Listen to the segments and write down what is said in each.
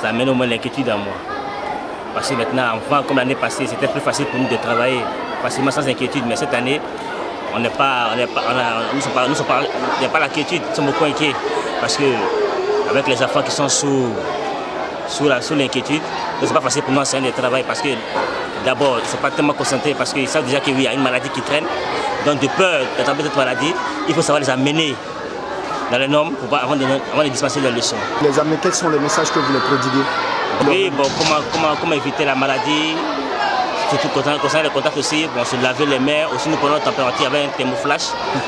ça amène au moins l'inquiétude à moi. Parce que maintenant, avant, comme l'année passée, c'était plus facile pour nous de travailler facilement sans inquiétude. Mais cette année, nous ne sommes pas l'inquiétude, nous sommes beaucoup inquiets. Parce que avec les enfants qui sont sous l'inquiétude, c'est pas facile pour nous d'enseigner le travail. Parce que d'abord, ils ne sont pas tellement concentrés parce qu'ils savent déjà qu'il y a une maladie qui traîne. Donc de peur d'attraper cette maladie, il faut savoir les amener dans les normes avant de dispenser leurs leçons. Les amener, quels sont les messages que vous les prodiguez? Oui, bon, comment éviter la maladie, surtout concernant les contacts aussi, bon, se laver les mains, aussi nous prenons la température avec un thermoflash.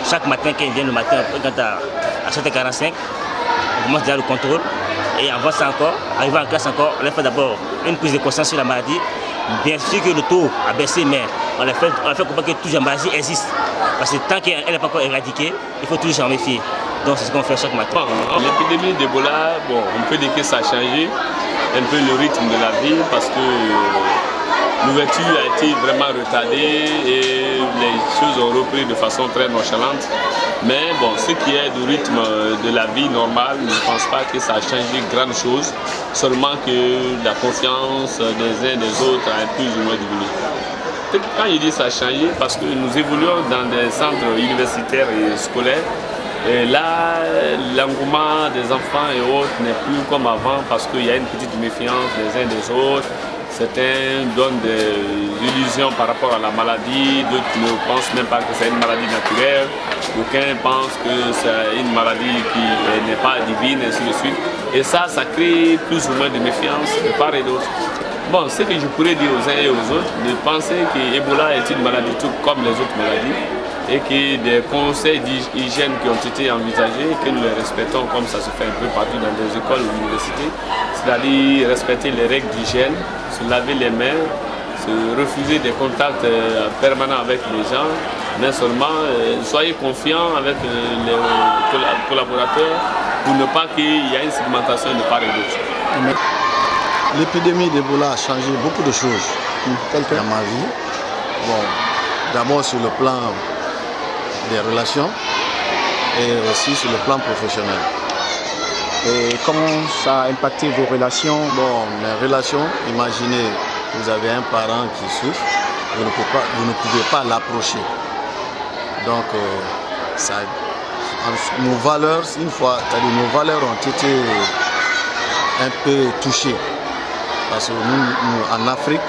Chaque matin, quand ils viennent le matin, à 7h45, on commence déjà le contrôle. Et avant ça encore, arrivé en classe encore, on leur fait d'abord une prise de conscience sur la maladie. Bien sûr que le taux a baissé, mais on leur fait comprendre que toujours la maladie existe. Parce que tant qu'elle n'est pas encore éradiquée, il faut toujours s'en méfier. Donc c'est ce qu'on fait chaque matin. L'épidémie d'Ebola, bon, on peut dire que ça a changé un peu le rythme de la vie parce que l'ouverture a été vraiment retardée et les choses ont repris de façon très nonchalante. Mais bon, ce qui est du rythme de la vie normale, je ne pense pas que ça a changé grand chose, seulement que la confiance des uns des autres a plus ou moins diminué. Quand je dis ça a changé, parce que nous évoluons dans des centres universitaires et scolaires, et là, l'engouement des enfants et autres n'est plus comme avant parce qu'il y a une petite méfiance des uns des autres. Certains donnent des illusions par rapport à la maladie, d'autres ne pensent même pas que c'est une maladie naturelle, d'aucuns pensent que c'est une maladie qui n'est pas divine, et ainsi de suite. Et ça crée plus ou moins de méfiance de part et d'autre. Bon, ce que je pourrais dire aux uns et aux autres, de penser que Ebola est une maladie tout comme les autres maladies, et que des conseils d'hygiène qui ont été envisagés, que nous les respectons comme ça se fait un peu partout dans des écoles ou universités, c'est-à-dire respecter les règles d'hygiène, se laver les mains, se refuser des contacts permanents avec les gens, mais seulement soyez confiants avec les collaborateurs pour ne pas qu'il y ait une segmentation de part et d'autre. L'épidémie d'Ebola a changé beaucoup de choses dans ma vie. Bon, d'abord sur le plan des relations et aussi sur le plan professionnel. Et comment ça a impacté vos relations? Bon, mes relations, imaginez, vous avez un parent qui souffre, vous ne pouvez pas l'approcher. Donc, nos valeurs, nos valeurs ont été un peu touchées. Parce que nous, en Afrique,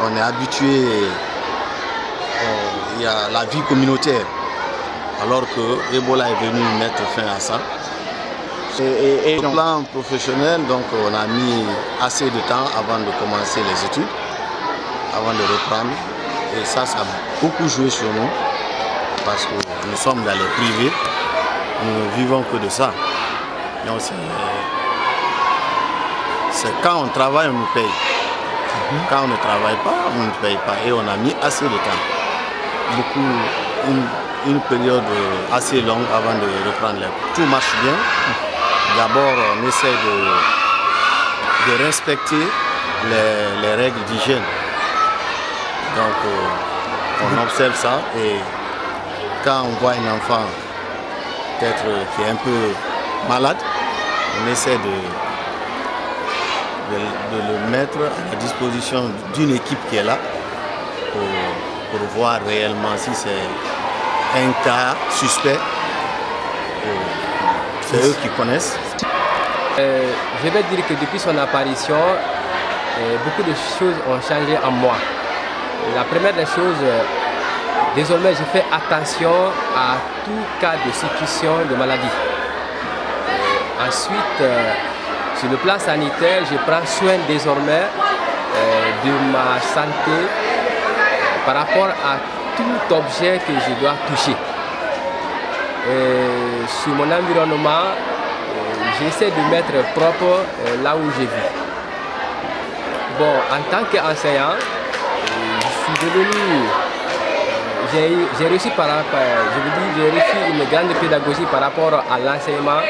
on est habitué, il y a la vie communautaire, alors que Ebola est venu mettre fin à ça. Et sur le plan professionnel, donc, on a mis assez de temps avant de commencer les études, avant de reprendre. Et ça a beaucoup joué sur nous, parce que nous sommes dans les privés, nous ne vivons que de ça. Donc, c'est quand on travaille, on nous paye. Quand on ne travaille pas, on ne paye pas. Et on a mis assez de temps. Une période assez longue avant de reprendre les cours. Tout marche bien. D'abord, on essaie de respecter les règles d'hygiène. Donc, on observe ça. Et quand on voit un enfant peut-être qui est un peu malade, on essaie de le mettre à la disposition d'une équipe qui est là pour voir réellement si c'est un cas suspect. C'est eux qui connaissent. Je vais dire que depuis son apparition, beaucoup de choses ont changé en moi. La première des choses, désormais je fais attention à tout cas de situation de maladie. Ensuite, sur le plan sanitaire, je prends soin désormais de ma santé par rapport à tout objet que je dois toucher. Sur mon environnement, j'essaie de mettre propre là où je vis. Bon, en tant qu'enseignant, je suis devenu, j'ai réussi une grande pédagogie par rapport à l'enseignement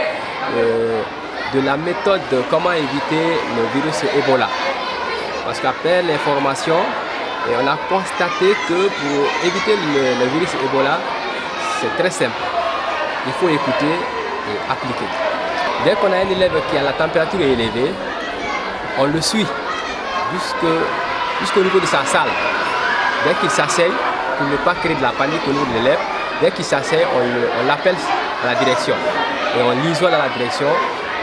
de la méthode de comment éviter le virus Ebola. Parce qu'après l'information, on a constaté que pour éviter le virus Ebola, c'est très simple. Il faut écouter et appliquer. Dès qu'on a un élève qui a la température élevée, on le suit jusqu'au niveau de sa salle. Dès qu'il s'asseye, pour ne pas créer de la panique au niveau de l'élève, dès qu'il s'asseye, on l'appelle à la direction et on l'isole à la direction.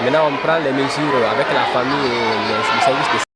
Maintenant, on prend les mesures avec la famille et le service de